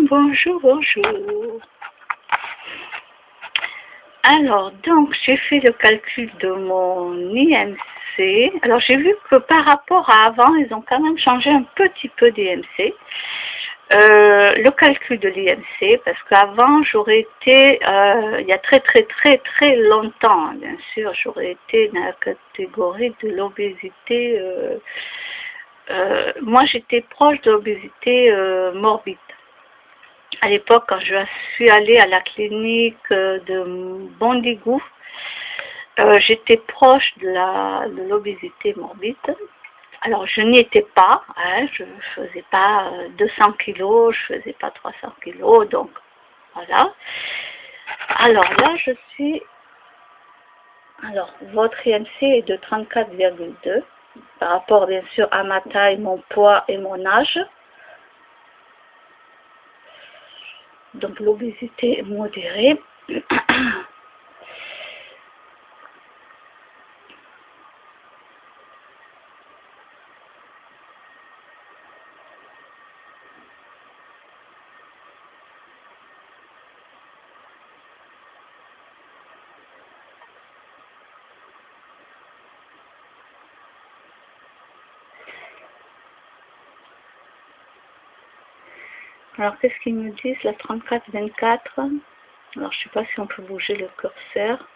bonjour, bonjour. Alors, donc, j'ai fait le calcul de mon IMC. Alors, j'ai vu que par rapport à avant, ils ont quand même changé un petit peu d'IMC. Le calcul de l'IMC, parce qu'avant, j'aurais été, il y a très longtemps, bien sûr, j'aurais été dans la catégorie de l'obésité. Moi, j'étais proche de l'obésité morbide. À l'époque, quand je suis allée à la clinique de Bondigou, j'étais proche de l'obésité morbide. Alors, je n'y étais pas, hein, je ne faisais pas 200 kilos, je ne faisais pas 300 kilos, donc voilà. Alors là, je suis... Alors, votre IMC est de 34,2 par rapport, bien sûr, à ma taille, mon poids et mon âge. Donc, l'obésité modérée. Alors, qu'est-ce qu'ils me disent, la 34-24? Alors, je ne sais pas si on peut bouger le curseur.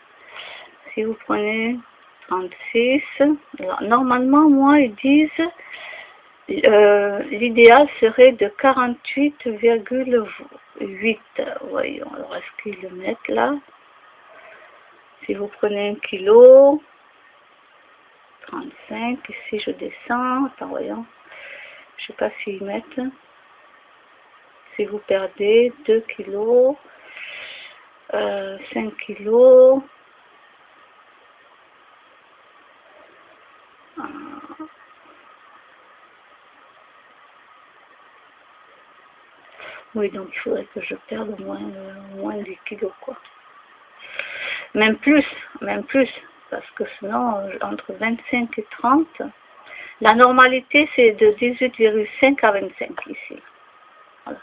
Si vous prenez 36, alors, normalement, moi, ils disent l'idéal serait de 48,8. Voyons, alors, est-ce qu'ils le mettent là? Si vous prenez 1 kilo, 35, ici, je descends. Attends, voyons. Je ne sais pas s'ils mettent... Si vous perdez 2 kilos, 5 kilos, oui, donc il faudrait que je perde moins 10 kilos, quoi. Même plus, parce que sinon, entre 25 et 30, la normalité, c'est de 18,5 à 25 ici. Voilà.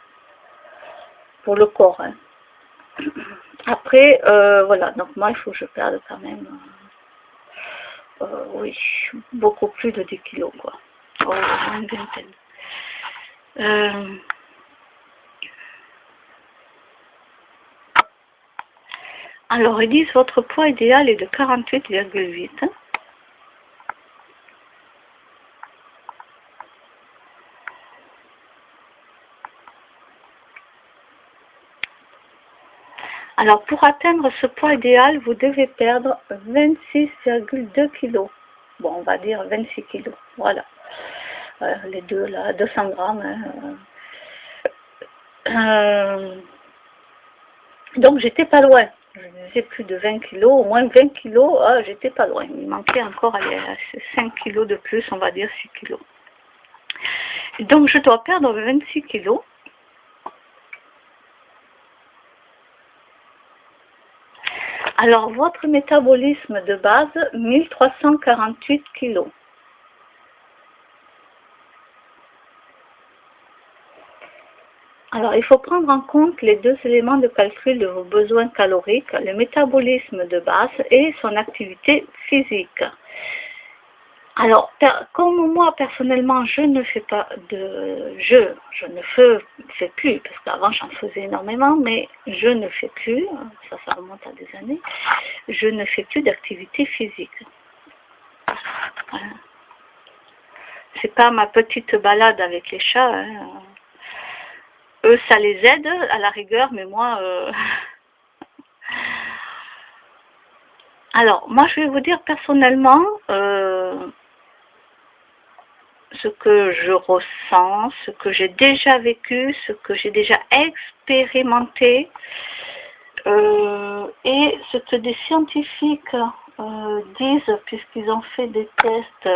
Pour le corps, hein. Après, voilà, donc moi, il faut que je perde quand même, oui, beaucoup plus de 10 kilos, quoi. Oh, une vingtaine. Alors, ils disent votre poids idéal est de 48,8. Alors, pour atteindre ce poids idéal, vous devez perdre 26,2 kg. Bon, on va dire 26 kg. Voilà. Les deux, là, 200 grammes. Hein. Donc, j'étais pas loin. Je disais plus de 20 kg, au moins 20 kg, j'étais pas loin. Il manquait encore 5 kg de plus, on va dire 6 kg. Donc, je dois perdre 26 kg. Alors, votre métabolisme de base, 1348 kg. Alors, il faut prendre en compte les deux éléments de calcul de vos besoins caloriques, le métabolisme de base et son activité physique. Alors, comme moi, personnellement, je ne fais pas de... Je ne fais plus, parce qu'avant, j'en faisais énormément, mais je ne fais plus, ça remonte à des années, je ne fais plus d'activité physique. Voilà. C'est pas ma petite balade avec les chats, hein. Eux, ça les aide, à la rigueur, mais moi... Alors, moi, je vais vous dire personnellement... ce que je ressens, ce que j'ai déjà vécu, ce que j'ai déjà expérimenté, et ce que des scientifiques disent, puisqu'ils ont fait des tests.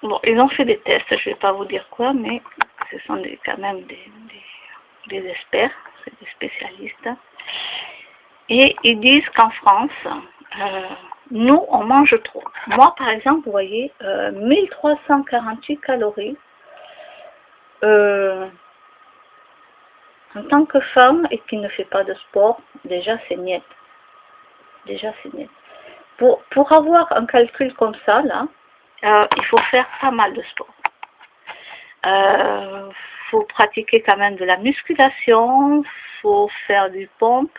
Bon, ils ont fait des tests, je ne vais pas vous dire quoi, mais ce sont quand même des experts, des spécialistes. Et ils disent qu'en France, nous, on mange trop. Moi, par exemple, vous voyez, 1348 calories en tant que femme et qui ne fait pas de sport, déjà c'est net. Déjà c'est net. Pour avoir un calcul comme ça, là, il faut faire pas mal de sport. Faut pratiquer quand même de la musculation, faut faire du pump.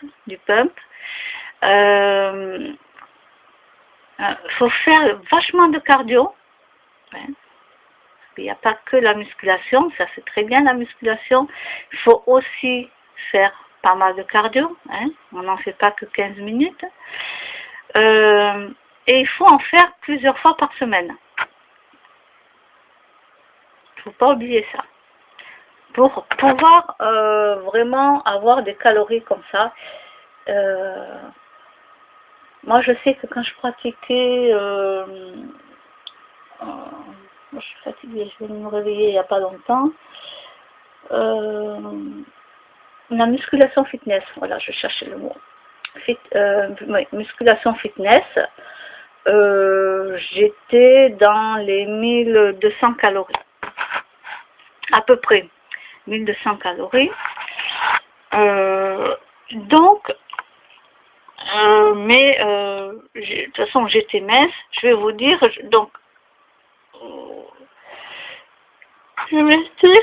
Faut faire vachement de cardio. Hein. Il n'y a pas que la musculation, ça c'est très bien la musculation. Il faut aussi faire pas mal de cardio. Hein. On n'en fait pas que 15 minutes. Et il faut en faire plusieurs fois par semaine. Il ne faut pas oublier ça. Pour pouvoir vraiment avoir des calories comme ça, moi je sais que quand je pratiquais, je suis fatiguée, je vais me réveiller il n'y a pas longtemps, la musculation fitness, voilà, je cherchais le mot, oui, musculation fitness, j'étais dans les 1200 calories, à peu près 1200 calories. Donc, mais de toute façon j'étais mince, je vais vous dire, donc je m'étais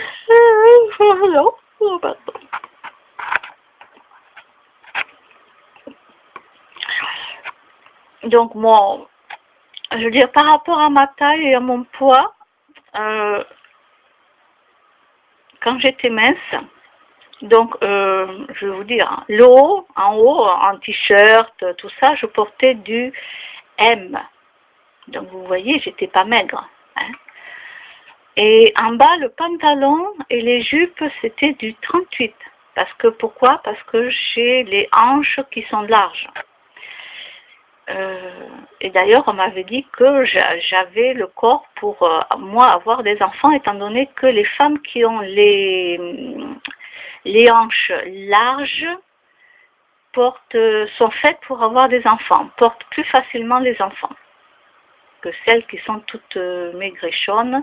donc moi, je veux dire par rapport à ma taille et à mon poids, quand j'étais mince, donc je vais vous dire, en haut, en t-shirt, tout ça, je portais du M. Donc vous voyez, j'étais pas maigre. Hein. Et en bas, le pantalon et les jupes, c'était du 38. Pourquoi? Parce que j'ai les hanches qui sont larges. Et d'ailleurs, on m'avait dit que j'avais le corps pour moi avoir des enfants, étant donné que les femmes qui ont les hanches larges sont faites pour avoir des enfants, portent plus facilement les enfants que celles qui sont toutes maigrichonnes.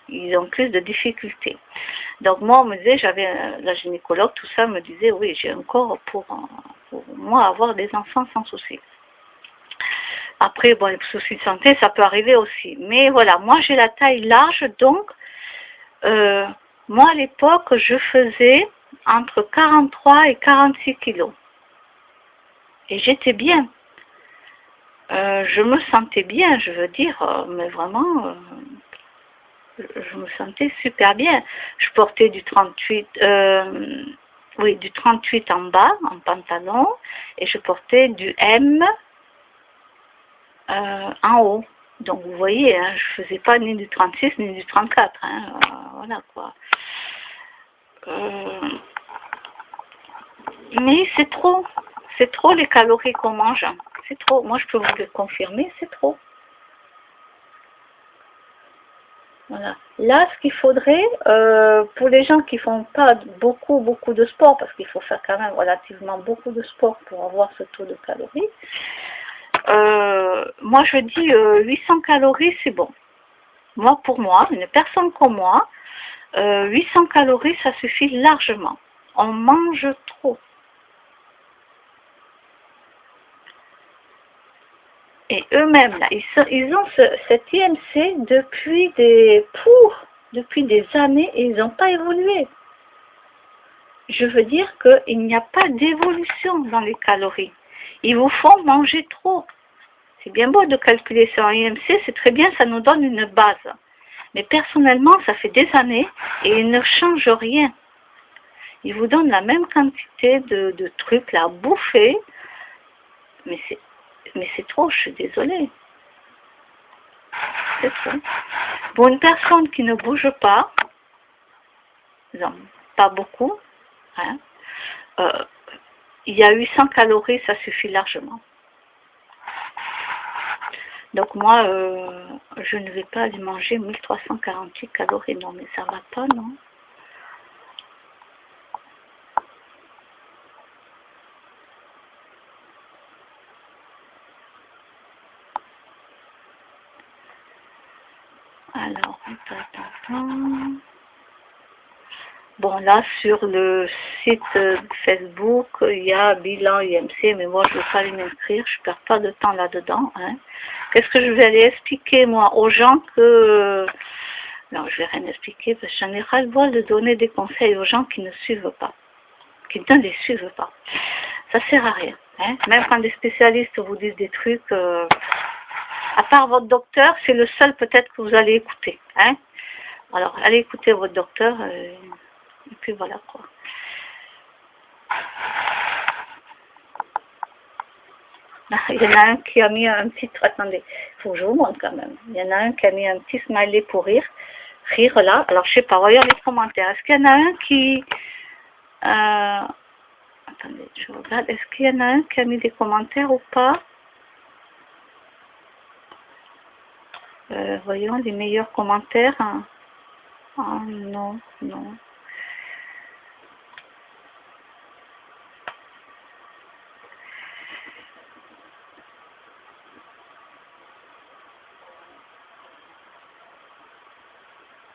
Ils ont plus de difficultés. Donc moi, on me disait, la gynécologue, tout ça me disait, oui, j'ai un corps pour moi avoir des enfants sans souci. Après, bon, les soucis de santé, ça peut arriver aussi. Mais voilà, moi j'ai la taille large, donc moi à l'époque, je faisais entre 43 et 46 kilos. Et j'étais bien. Je me sentais bien, je veux dire, mais vraiment, je me sentais super bien. Je portais du 38, oui, du 38 en bas, en pantalon, et je portais du M en haut. Donc vous voyez, hein, je faisais pas ni du 36 ni du 34. Hein, voilà quoi. Mais c'est trop les calories qu'on mange. C'est trop. Moi je peux vous le confirmer, c'est trop. Voilà. Là, ce qu'il faudrait, pour les gens qui font pas beaucoup de sport, parce qu'il faut faire quand même relativement beaucoup de sport pour avoir ce taux de calories, moi je dis 800 calories, c'est bon. Moi, pour moi, une personne comme moi, 800 calories, ça suffit largement. On mange trop. Et eux-mêmes, là, ils ont cet IMC depuis des années et ils n'ont pas évolué. Je veux dire qu'il n'y a pas d'évolution dans les calories. Ils vous font manger trop. C'est bien beau de calculer sur un IMC, c'est très bien, ça nous donne une base. Mais personnellement, ça fait des années et ils ne changent rien. Ils vous donnent la même quantité de trucs là, à bouffer, mais c'est trop, je suis désolée. C'est trop. Pour une personne qui ne bouge pas, non, pas beaucoup, hein, il y a 800 calories, ça suffit largement. Donc moi, je ne vais pas aller manger 1348 calories, non, mais ça va pas, non. Alors, attends. Bon, là, sur le site Facebook, il y a bilan IMC, mais moi, je ne veux pas aller m'inscrire, je ne perds pas de temps là-dedans. Hein. Qu'est-ce que je vais aller expliquer, moi, aux gens que... Non, je ne vais rien expliquer, parce que j'en ai ras-le-bol de donner des conseils aux gens qui ne suivent pas, qui ne les suivent pas. Ça sert à rien. Hein. Même quand des spécialistes vous disent des trucs, à part votre docteur, c'est le seul peut-être que vous allez écouter. Hein. Alors, allez écouter votre docteur, et puis voilà quoi. Il y en a un qui a mis un petit... Attendez, il faut que je vous montre quand même. Il y en a un qui a mis un petit smiley pour rire. Rire là. Alors, je sais pas, voyons les commentaires. Est-ce qu'il y en a un qui... Attendez, je regarde. Est-ce qu'il y en a un qui a mis des commentaires ou pas? Voyons les meilleurs commentaires. Hein. Oh non, non.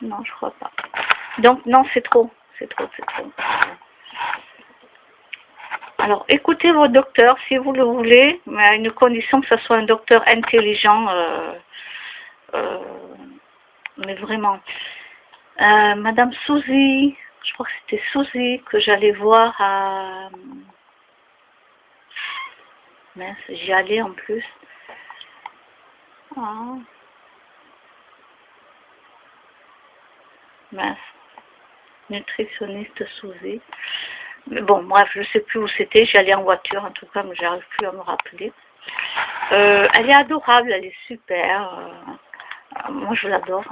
Non, je crois pas. Donc, non, c'est trop. C'est trop, c'est trop. Alors, écoutez votre docteur si vous le voulez, mais à une condition que ce soit un docteur intelligent. Mais vraiment. Madame Suzy, je crois que c'était Suzy que j'allais voir à... Mince, j'y allais en plus. Oh. Mince. Nutritionniste Suzy. Mais bon, bref, je sais plus où c'était. J'y allais en voiture, en tout cas, mais j'arrive plus à me rappeler. Elle est adorable, elle est super. Moi, je l'adore.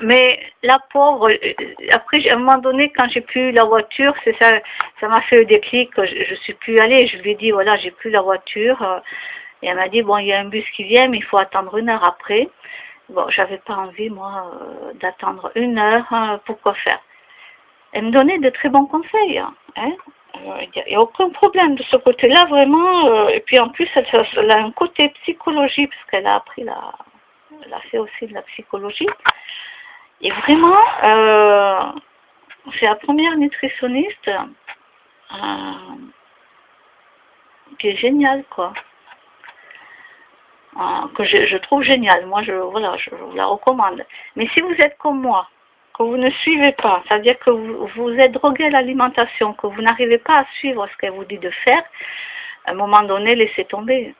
Mais la pauvre, après, à un moment donné, quand j'ai plus la voiture, c'est ça, ça m'a fait le déclic. Je suis plus allée. Je lui ai dit, voilà, j'ai plus la voiture. Et elle m'a dit, bon, il y a un bus qui vient, mais il faut attendre 1 heure après. Bon, j'avais pas envie, moi, d'attendre 1 heure. Pourquoi faire? Elle me donnait de très bons conseils. Hein. Il n'y a aucun problème de ce côté-là, vraiment. Et puis en plus, elle a un côté psychologie, parce qu'elle a appris elle a fait aussi de la psychologie. Et vraiment, c'est la première nutritionniste qui est géniale, quoi. Que je trouve géniale. Moi, voilà, je la recommande. Mais si vous êtes comme moi, que vous ne suivez pas, c'est-à-dire que vous êtes drogué à l'alimentation, que vous n'arrivez pas à suivre ce qu'elle vous dit de faire, à un moment donné, laissez tomber.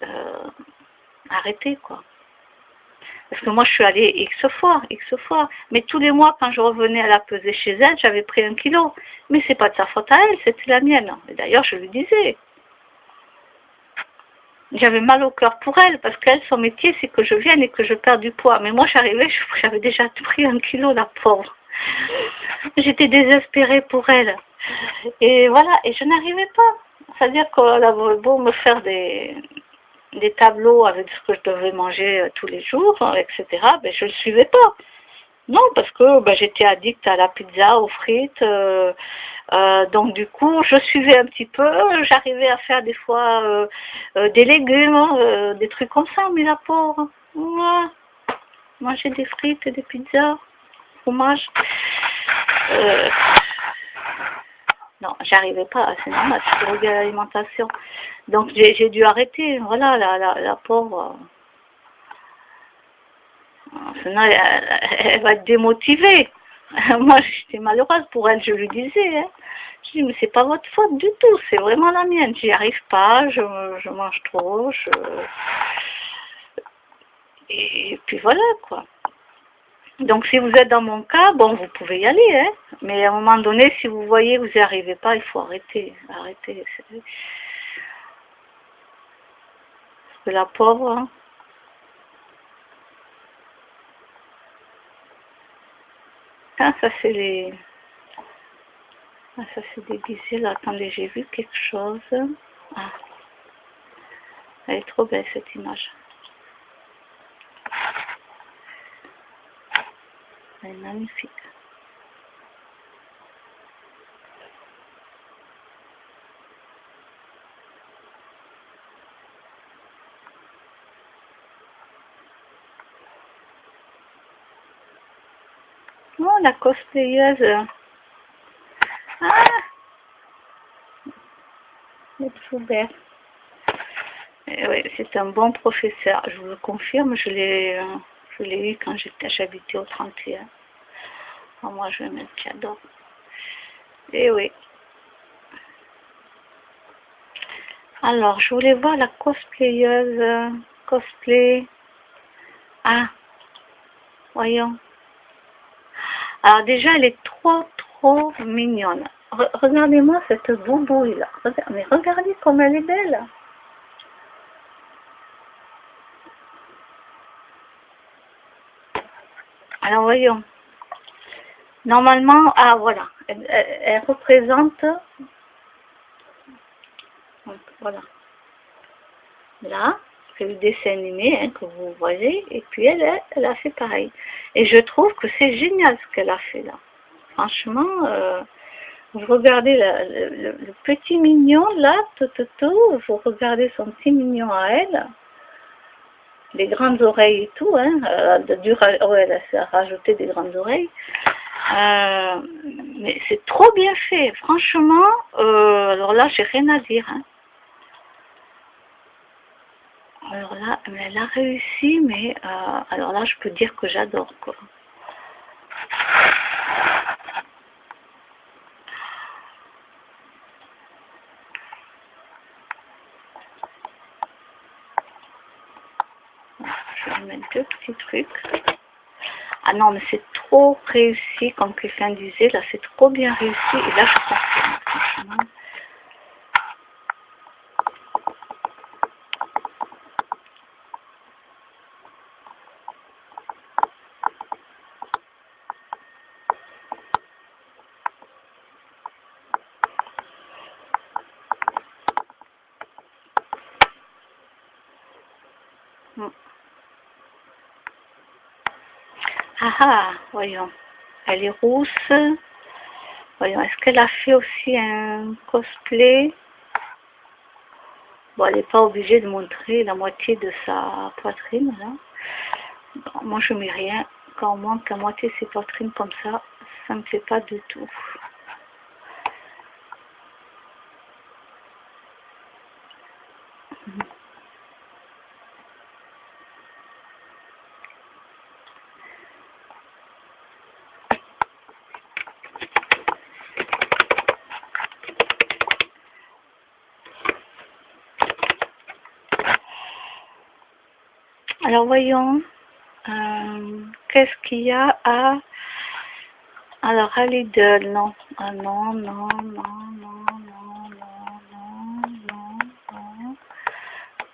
Arrêtez, quoi. Parce que moi, je suis allée X fois. Mais tous les mois, quand je revenais à la peser chez elle, j'avais pris 1 kilo. Mais c'est pas de sa faute à elle, c'était la mienne. Et d'ailleurs, je lui disais. J'avais mal au cœur pour elle, parce qu'elle, son métier, c'est que je vienne et que je perde du poids. Mais moi, j'arrivais, j'avais déjà pris 1 kilo, la pauvre. J'étais désespérée pour elle. Et voilà, et je n'arrivais pas. C'est-à-dire qu'elle avait beau me faire des tableaux avec ce que je devais manger tous les jours, etc., ben, je ne le suivais pas. Non, parce que ben, j'étais addict à la pizza, aux frites. Donc du coup, je suivais un petit peu. J'arrivais à faire des fois des légumes, des trucs comme ça. Mais la pauvre, ouais, manger des frites, des pizzas, fromage. Non, j'arrivais pas. C'est normal, je suis droguée à l'alimentation. Donc j'ai dû arrêter. Voilà, la pauvre. Sinon, elle va être démotivée. Moi, j'étais malheureuse pour elle, je lui disais. Hein. Je dis, mais c'est pas votre faute du tout, c'est vraiment la mienne. J'y arrive pas, je mange trop. Et puis voilà, quoi. Donc, si vous êtes dans mon cas, bon, vous pouvez y aller. Hein. Mais à un moment donné, si vous voyez que vous n'y arrivez pas, il faut arrêter. Arrêter. Parce que la pauvre... Hein, ah, ça c'est les... Ah, ça c'est déguisé là. Attendez, j'ai vu quelque chose. Ah. Elle est trop belle cette image. Elle est magnifique. Oh, la cosplayeuse. Schubert. Oui, c'est un bon professeur, je vous le confirme, je l'ai eu quand j'habitais au 31. Oh, moi, je me j'adore. Et oui. Alors, je voulais voir la cosplayeuse, cosplay. Ah, voyons. Alors déjà, elle est trop mignonne. Regardez-moi cette boubouille là. Mais regardez comme elle est belle. Alors voyons. Normalement, ah voilà, elle représente, donc, voilà, là, c'est le dessin animé hein, que vous voyez, et puis elle a fait pareil. Et je trouve que c'est génial ce qu'elle a fait là. Franchement, vous regardez le petit mignon là, vous regardez son petit mignon à elle, les grandes oreilles et tout, hein, elle a rajouté des grandes oreilles. Mais c'est trop bien fait, franchement, alors là, j'ai rien à dire. Hein. Alors là, elle a réussi, mais alors là, je peux dire que j'adore, quoi. Je vais mettre deux petits trucs. Ah non, mais c'est trop réussi, comme quelqu'un disait, là, c'est trop bien réussi, et là, je confirme, franchement. Ah ah, voyons. Elle est rousse. Voyons, est-ce qu'elle a fait aussi un cosplay? Bon, elle n'est pas obligée de montrer la moitié de sa poitrine, là. Bon, moi, je mets rien. Quand on monte la moitié de ses poitrines comme ça ne me fait pas du tout. Alors, voyons. Qu'est-ce qu'il y a à... Alors, à Lidl, non. Ah non, non, non, non, non,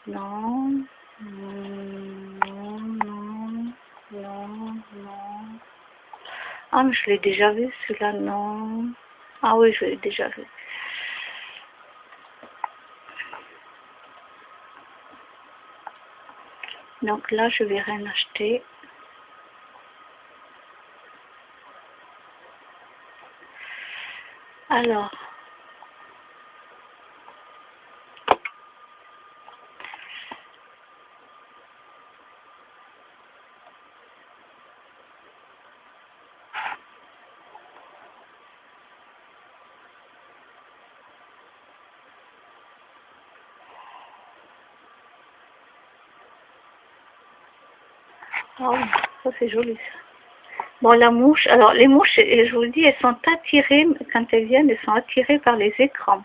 non, non, non, non, non, non, non, non. Ah, mais je l'ai déjà vu, celui-là, non. Ah oui, je l'ai déjà vu. Donc là, je vais rien acheter. Alors, ah oui, ça c'est joli ça. Bon, la mouche, alors les mouches, je vous le dis, elles sont attirées, quand elles viennent, elles sont attirées par les écrans.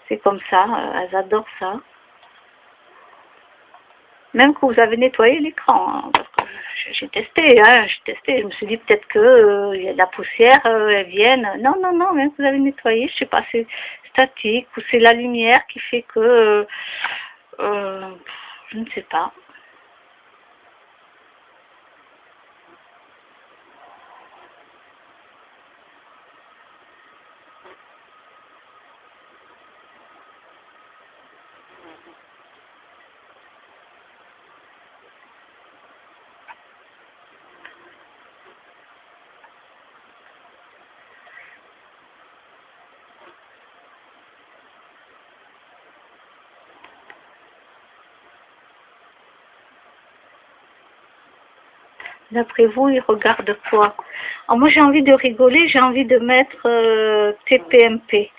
C'est comme ça, elles adorent ça. Même que vous avez nettoyé l'écran, hein, parce que j'ai testé, je me suis dit peut-être que y a de la poussière, elles viennent. Non, non, non, même que vous avez nettoyé, je sais pas, c'est statique ou c'est la lumière qui fait que, je ne sais pas. D'après vous, ils regardent quoi? Alors moi j'ai envie de rigoler, j'ai envie de mettre TPMP.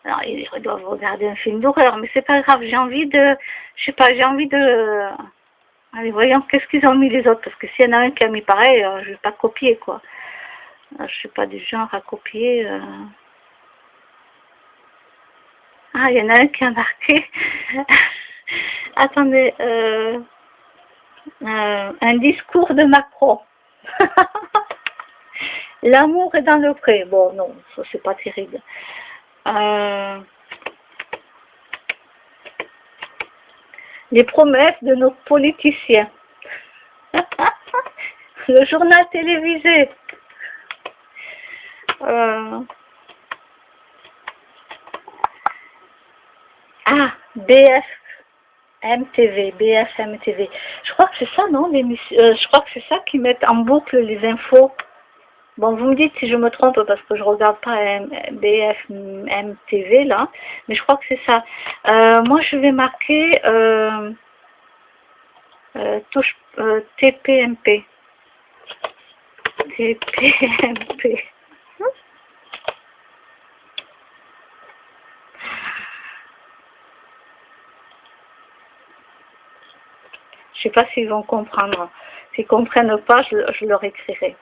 Alors, ils doivent regarder un film d'horreur, mais c'est pas grave, j'ai envie de, je sais pas, j'ai envie de, allez, voyons, qu'est-ce qu'ils ont mis les autres, parce que s'il y en a un qui a mis pareil, je vais pas copier, quoi. Je suis pas du genre à copier. Ah, il y en a un qui a marqué, attendez, un discours de Macron. L'amour est dans le pré. Bon, non, ça c'est pas terrible. Les promesses de nos politiciens. Le journal télévisé. BFM TV, BFM TV. Je crois que c'est ça, non, l'émission. Je crois que c'est ça qui mettent en boucle les infos. Bon, vous me dites si je me trompe parce que je regarde pas BFM TV là, mais je crois que c'est ça. Moi, je vais marquer touche TPMP. TPMP. Je sais pas s'ils vont comprendre. S'ils comprennent pas, je leur écrirai.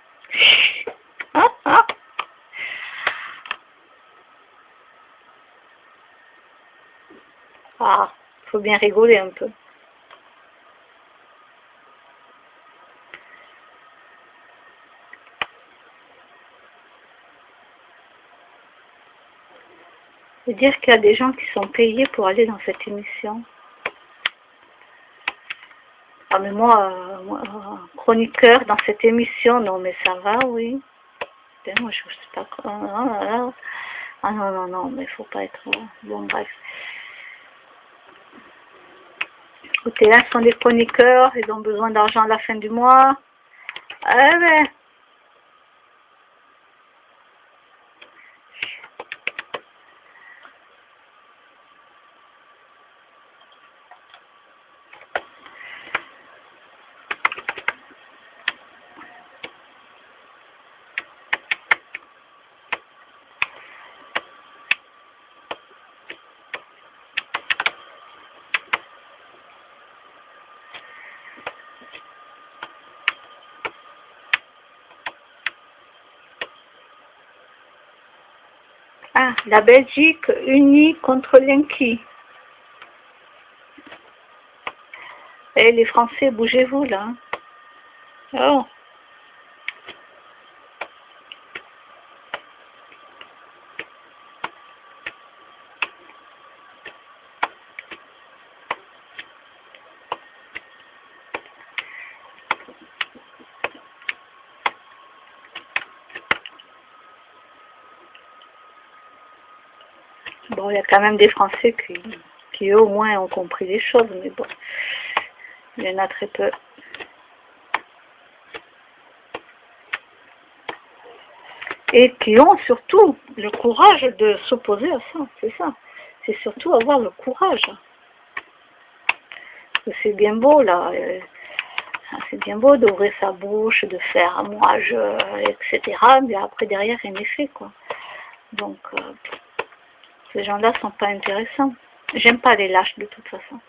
Ah, faut bien rigoler un peu. C'est dire qu'il y a des gens qui sont payés pour aller dans cette émission. Ah mais moi, chroniqueur dans cette émission, non mais ça va, oui. Moi je sais pas quoi. Ah non, non, non, mais il faut pas être... Bon, bref. Écoutez, là, ce sont des chroniqueurs, ils ont besoin d'argent à la fin du mois. Eh ben... Ah, la Belgique unie contre l'Inqui. Eh, les Français, bougez-vous là. Oh. Bon, il y a quand même des Français qui eux, au moins ont compris les choses, mais bon, il y en a très peu. Et qui ont surtout le courage de s'opposer à ça, c'est ça. C'est surtout avoir le courage. C'est bien beau, là. C'est bien beau d'ouvrir sa bouche, de faire moi je, etc. Mais après, derrière, rien n'est fait, quoi. Donc, ces gens-là sont pas intéressants. J'aime pas les lâches, de toute façon.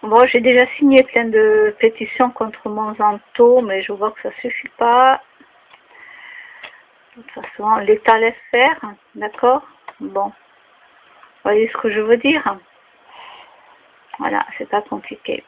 Bon, j'ai déjà signé plein de pétitions contre Monsanto, mais je vois que ça suffit pas. De toute façon, l'État laisse faire, d'accord? Bon, vous voyez ce que je veux dire? Voilà, c'est pas compliqué.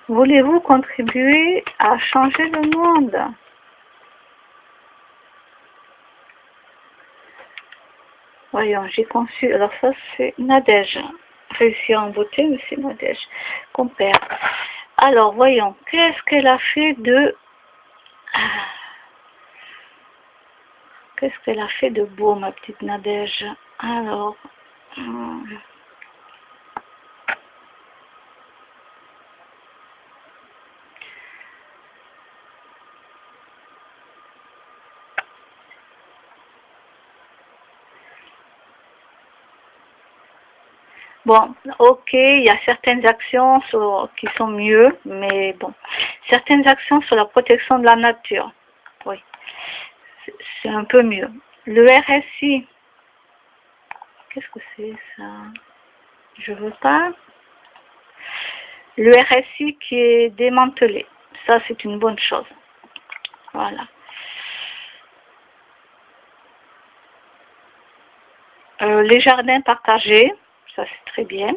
Voulez-vous contribuer à changer le monde? Voyons, j'ai conçu... Alors ça, c'est Nadège. réussi à en voter, mais c'est Nadège qu'on perd. Alors, voyons, qu'est-ce qu'elle a fait de... Qu'est-ce qu'elle a fait de beau, ma petite Nadège? Alors... Bon, ok, il y a certaines actions qui sont mieux, mais bon, certaines actions sur la protection de la nature, oui, c'est un peu mieux. Le RSI, qu'est-ce que c'est ça? Je veux pas. Le RSI qui est démantelé, ça c'est une bonne chose. Voilà. Les jardins partagés, ça c'est très bien.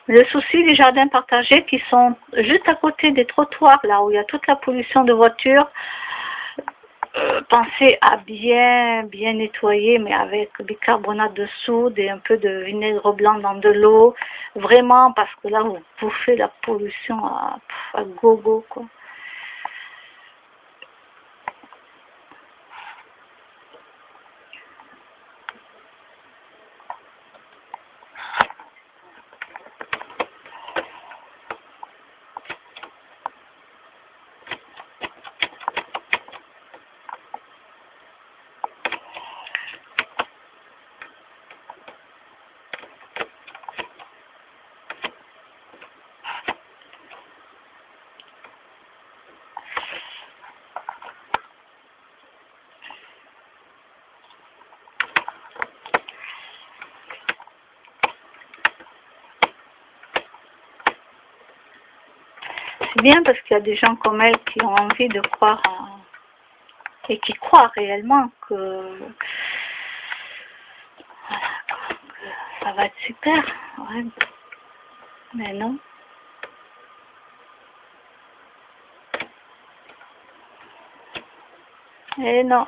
Le souci des jardins partagés qui sont juste à côté des trottoirs, là où il y a toute la pollution de voitures, pensez à bien nettoyer, mais avec bicarbonate de soude et un peu de vinaigre blanc dans de l'eau, vraiment, parce que là vous bouffez la pollution à gogo, quoi. C'est bien parce qu'il y a des gens comme elle qui ont envie de croire et qui croient réellement que, voilà, que ça va être super. Ouais. Mais non. Et non.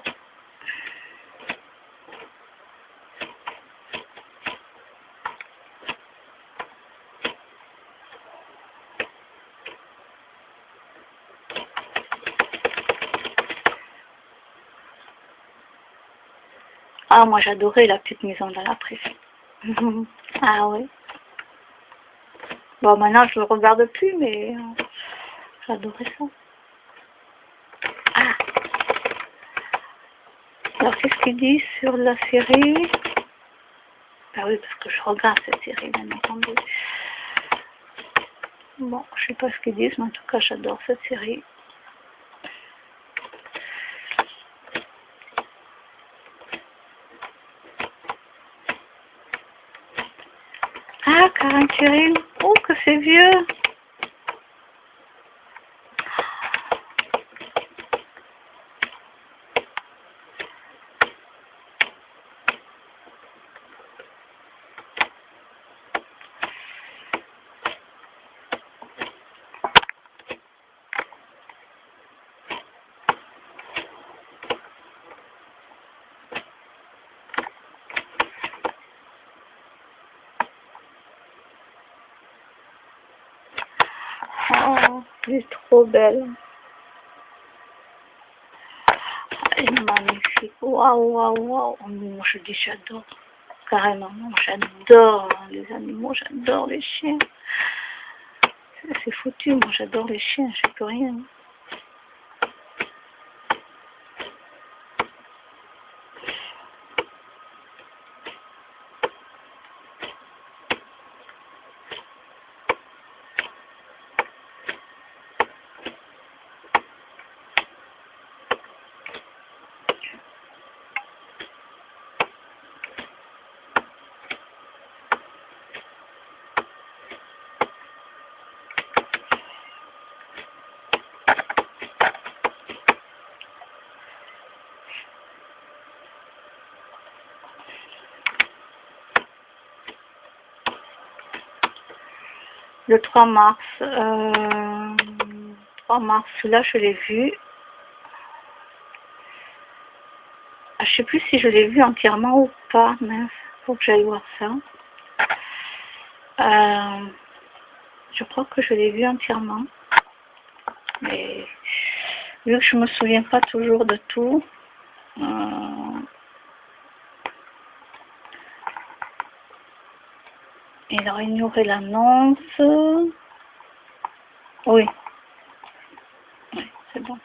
Ah, moi j'adorais la petite maison dans la prairie. Ah oui. Bon, maintenant je le regarde plus, mais j'adorais ça. Ah. Alors qu'est-ce qu'il dit sur la série? Ah oui, parce que je regarde cette série, bien entendu. Bon, je sais pas ce qu'ils disent, mais en tout cas j'adore cette série. Ah, Karen Thierry, oh que c'est vieux. Oh, elle est trop belle. Elle est magnifique. Waouh, waouh, waouh. Moi je dis j'adore. Carrément, j'adore les animaux, j'adore les chiens. C'est foutu, moi j'adore les chiens, je peux rien. Le 3 mars, 3 mars, celui-là je l'ai vu. Je sais plus si je l'ai vu entièrement ou pas, mince, faut que j'aille voir ça. Je crois que je l'ai vu entièrement. Mais vu que je me souviens pas toujours de tout, il a ignoré l'annonce. Oui. Oui, c'est bon.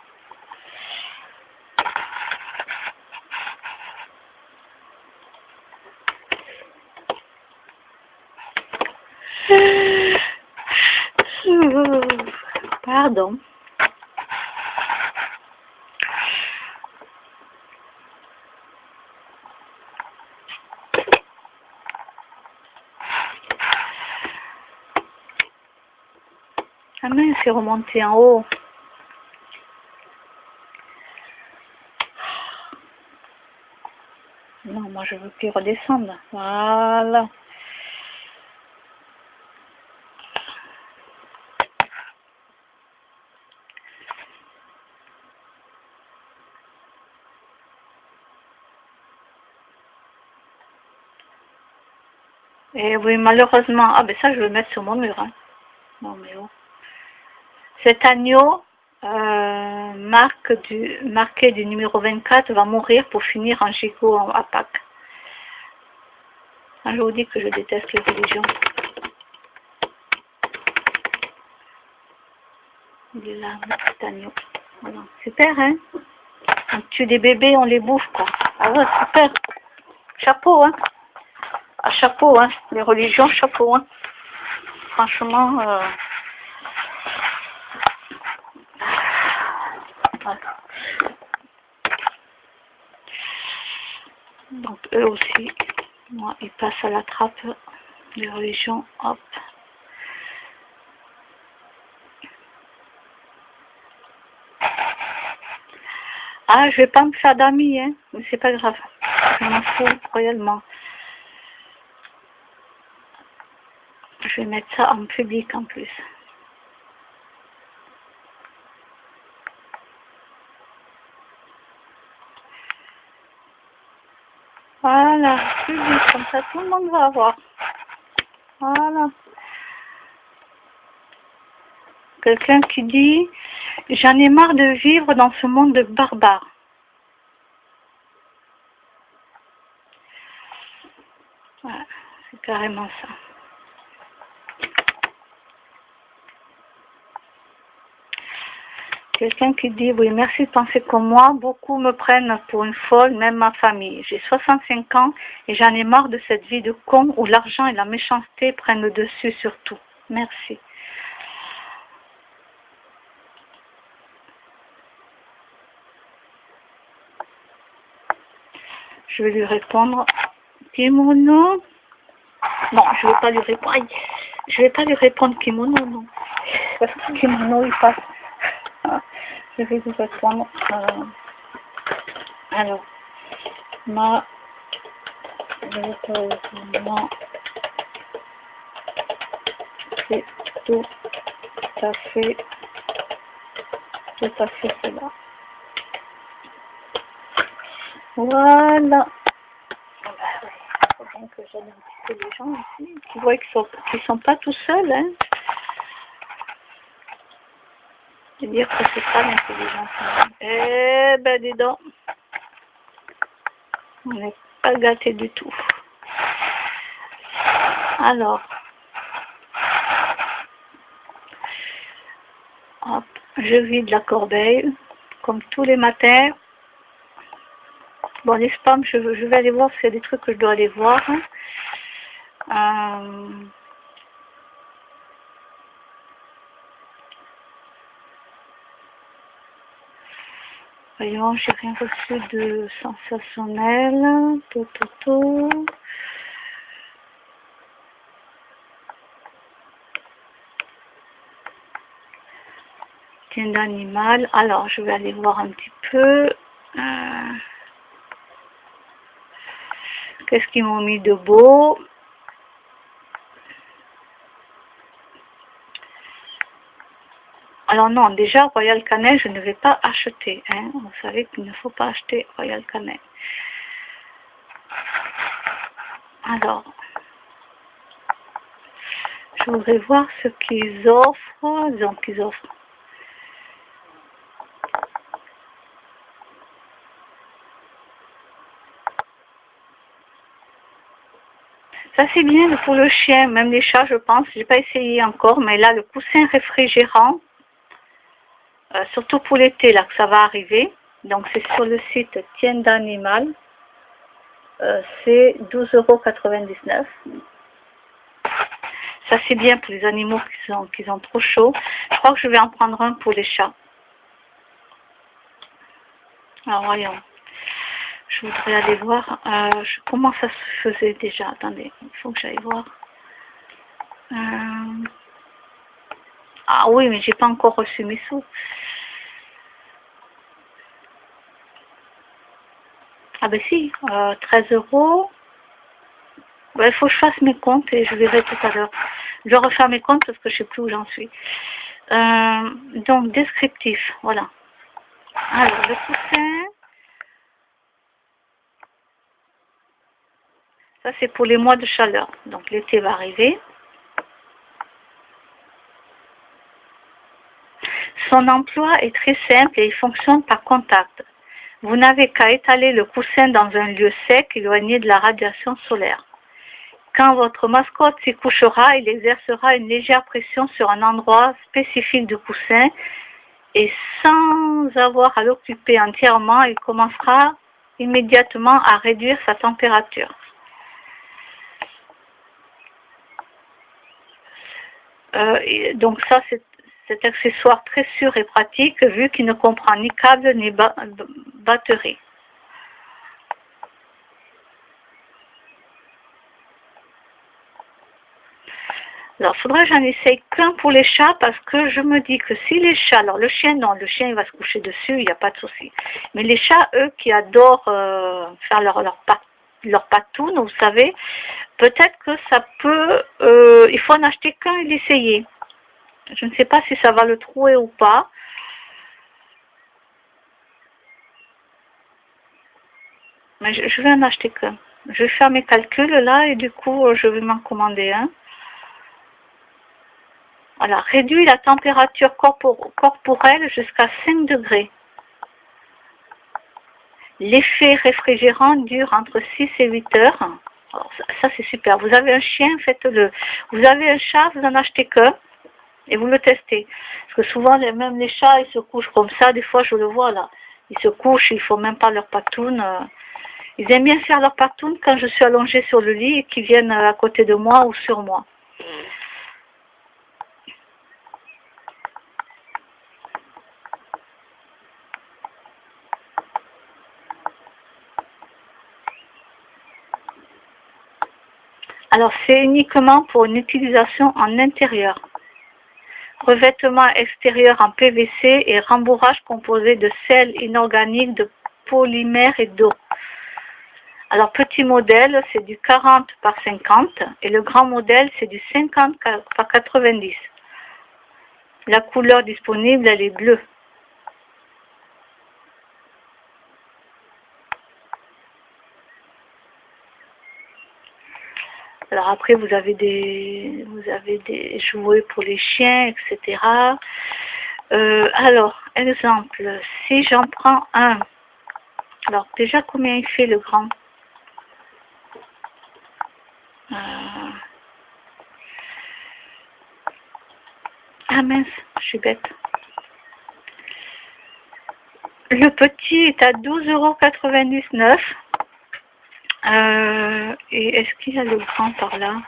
Pardon. Ah mince, c'est remonté en haut. Non, moi je veux plus redescendre. Voilà. Et oui, malheureusement, ah ben ça je vais le mettre sur mon mur. Hein. Non mais oh. Cet agneau marqué du numéro 24 va mourir pour finir en gigot à Pâques. Ah, je vous dis que je déteste les religions. Il est là, cet agneau. Voilà. Super, hein? On tue des bébés, on les bouffe, quoi. Ah ouais, super. Chapeau, hein? Ah, chapeau, hein? Les religions, chapeau, hein? Franchement, voilà. Donc, eux aussi, moi, ils passent à la trappe des religions, hop. Ah, je vais pas me faire d'amis, hein, mais c'est pas grave. Je m'en fous royalement. Je vais mettre ça en public en plus. Voilà, public, comme ça tout le monde va voir. Voilà. Quelqu'un qui dit, j'en ai marre de vivre dans ce monde de barbares. Voilà, c'est carrément ça. Quelqu'un qui dit, oui, merci de penser comme moi, beaucoup me prennent pour une folle, même ma famille. J'ai 65 ans et j'en ai marre de cette vie de con où l'argent et la méchanceté prennent le dessus sur tout. Merci. Je vais lui répondre, kimono. Non, je vais pas lui répondre. Aïe, je vais pas lui répondre kimono, non. Parce que kimono, il passe. Je vais lui répondre. Alors, ma heureusement, c'est tout à fait cela. Voilà. Il faut bien que j'aide un petit peu les gens ici, qui voient qu'ils sont pas tout seuls, hein. Je veux dire que c'est pas l'intelligence. Eh ben, dis donc. On n'est pas gâtés du tout. Alors, hop, je vide la corbeille, comme tous les matins. Bon, les spams, je vais aller voir s'il y a des trucs que je dois aller voir. Voyons, j'ai rien reçu de sensationnel. Tiens d'animal. Alors, je vais aller voir un petit peu. Qu'est-ce qu'ils m'ont mis de beau? Alors non, déjà, Royal Canin, je ne vais pas acheter. Hein. Vous savez qu'il ne faut pas acheter Royal Canin. Alors, Je voudrais voir ce qu'ils offrent. Donc, ils offrent. Ça, c'est bien pour le chien, même les chats, je pense. J'ai pas essayé encore, mais là, le coussin réfrigérant, surtout pour l'été, là, que ça va arriver. Donc, c'est sur le site Tienda Animal. C'est 12,99 €. Ça, c'est bien pour les animaux qui sont trop chauds. Je crois que je vais en prendre un pour les chats. Alors, voyons. Je voudrais aller voir comment ça se faisait déjà. Attendez, il faut que j'aille voir. Ah oui, mais j'ai pas encore reçu mes sous. Ah ben si, 13 €. Ben, il faut que je fasse mes comptes et je verrai tout à l'heure. Je vais refaire mes comptes parce que je sais plus où j'en suis. Donc, descriptif, voilà. Alors, le coussin. Ça, c'est pour les mois de chaleur. Donc, l'été va arriver. Son emploi est très simple et il fonctionne par contact. Vous n'avez qu'à étaler le coussin dans un lieu sec, éloigné de la radiation solaire. Quand votre mascotte s'y couchera, il exercera une légère pression sur un endroit spécifique du coussin et sans avoir à l'occuper entièrement, il commencera immédiatement à réduire sa température. Donc ça, c'est cet accessoire très sûr et pratique vu qu'il ne comprend ni câble ni batterie. Alors, il faudrait que j'en essaye qu'un pour les chats parce que je me dis que si les chats, alors le chien, non, le chien il va se coucher dessus, il n'y a pas de souci. Mais les chats, eux, qui adorent faire leur patoune, vous savez, peut-être que ça peut, il faut en acheter qu'un et l'essayer. Je ne sais pas si ça va le trouer ou pas. Mais je vais en acheter qu'un. Je vais faire mes calculs là et du coup, je vais m'en commander un. Voilà, réduit la température corporelle jusqu'à 5 degrés. L'effet réfrigérant dure entre 6 et 8 heures. Alors, ça c'est super. Vous avez un chien, faites-le. Vous avez un chat, vous en achetez qu'un et vous le testez. Parce que souvent, même les chats, ils se couchent comme ça. Des fois, je le vois là. Ils se couchent, ils ne font même pas leur patoune. Ils aiment bien faire leur patoune quand je suis allongée sur le lit et qu'ils viennent à côté de moi ou sur moi. Alors, c'est uniquement pour une utilisation en intérieur. Revêtement extérieur en PVC et rembourrage composé de sel inorganique, de polymère et d'eau. Alors, petit modèle, c'est du 40 par 50 et le grand modèle, c'est du 50 par 90. La couleur disponible, elle est bleue. Alors après, vous avez des jouets pour les chiens, etc. Alors, exemple, si j'en prends un, alors déjà combien il fait le grand? Ah mince, je suis bête. Le petit est à 12,99 €. Et est-ce qu'il y a le grand par là?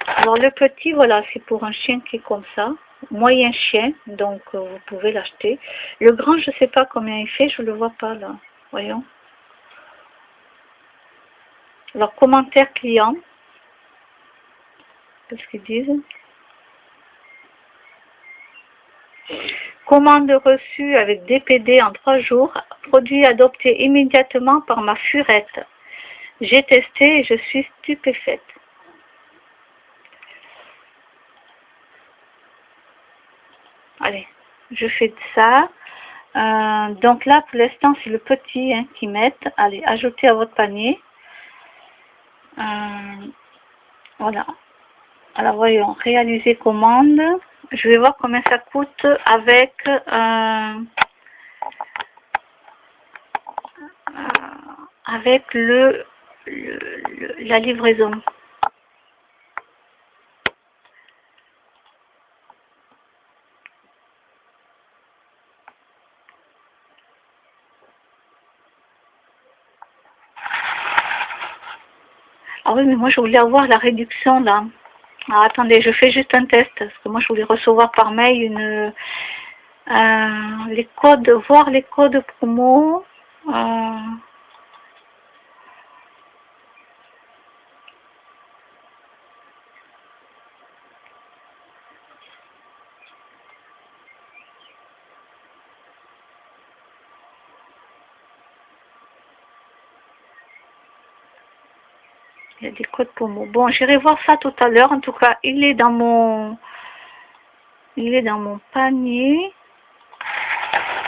Alors le petit, voilà, c'est pour un chien qui est comme ça. Moyen chien, donc vous pouvez l'acheter. Le grand, je ne sais pas combien il fait, je ne le vois pas là. Voyons. Alors, commentaire client. Qu'est-ce qu'ils disent? Commande reçue avec DPD en 3 jours. Produit adopté immédiatement par ma furette. J'ai testé et je suis stupéfaite. Allez, je fais ça. Donc là, pour l'instant, c'est le petit qui met. Allez, ajoutez à votre panier. Voilà. Alors voyons, réaliser commande. Je vais voir combien ça coûte avec la livraison. Ah oui, mais moi je voulais avoir la réduction là. Alors attendez, je fais juste un test, parce que moi je voulais recevoir par mail les codes, voir les codes promo. Il y a des codes promo. Bon, j'irai voir ça tout à l'heure. En tout cas, il est dans mon panier.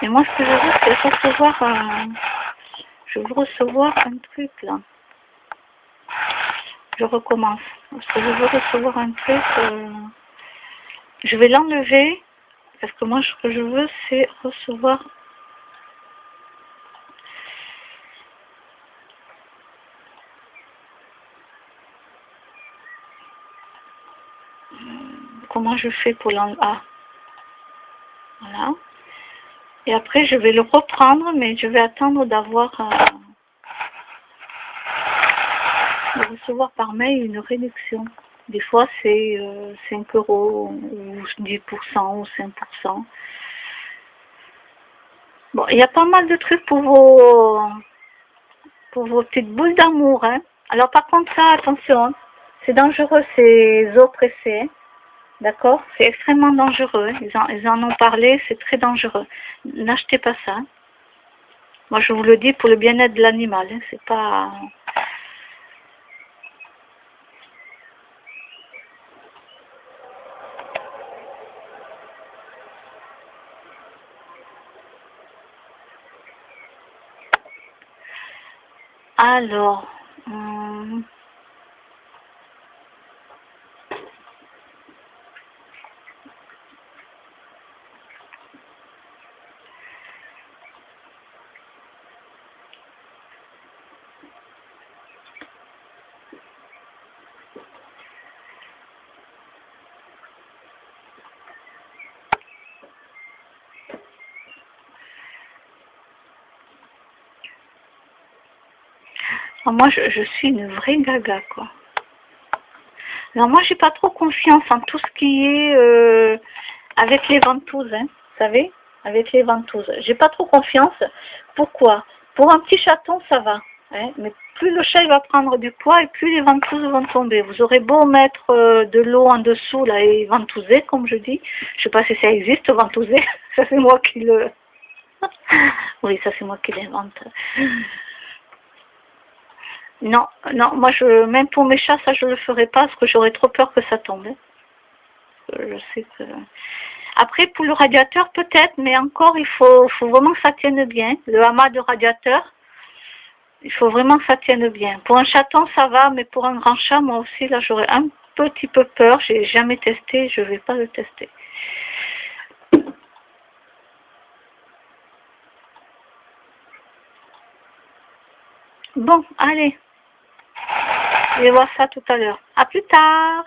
Et moi, ce que je veux, c'est recevoir je veux recevoir un truc là. Je recommence. Parce que je veux recevoir un truc. Je vais l'enlever. Parce que moi, ce que je veux, c'est recevoir. Comment je fais pour l'enlever? Ah, voilà. Et après, je vais le reprendre, mais je vais attendre d'avoir de recevoir par mail une réduction. Des fois, c'est 5 € ou 10% ou 5%. Bon, il y a pas mal de trucs pour vos petites boules d'amour. Hein. Alors, par contre, ça, attention, c'est dangereux, ces eaux pressées. D'accord? C'est extrêmement dangereux. Ils en ont parlé, c'est très dangereux. N'achetez pas ça. Moi, je vous le dis pour le bien-être de l'animal. Hein. C'est pas... Alors... moi, je suis une vraie gaga, quoi. Alors, moi, j'ai pas trop confiance en tout ce qui est avec les ventouses, hein, vous savez, avec les ventouses. J'ai pas trop confiance. Pourquoi? Pour un petit chaton, ça va. Hein, mais plus le chat il va prendre du poids et plus les ventouses vont tomber. Vous aurez beau mettre de l'eau en dessous là et ventouser, comme je dis. Je sais pas si ça existe, ventouser. Ça, c'est moi qui le... Oui, ça, c'est moi qui l'invente. Non, non, moi, même pour mes chats, ça, je le ferai pas parce que j'aurais trop peur que ça tombe. Je sais que... Après, pour le radiateur, peut-être, mais encore, faut vraiment que ça tienne bien. Le amas de radiateur, il faut vraiment que ça tienne bien. Pour un chaton, ça va, mais pour un grand chat, moi aussi, là, j'aurais un petit peu peur. J'ai jamais testé, je vais pas le tester. Bon, allez. Je vais voir ça tout à l'heure. À plus tard.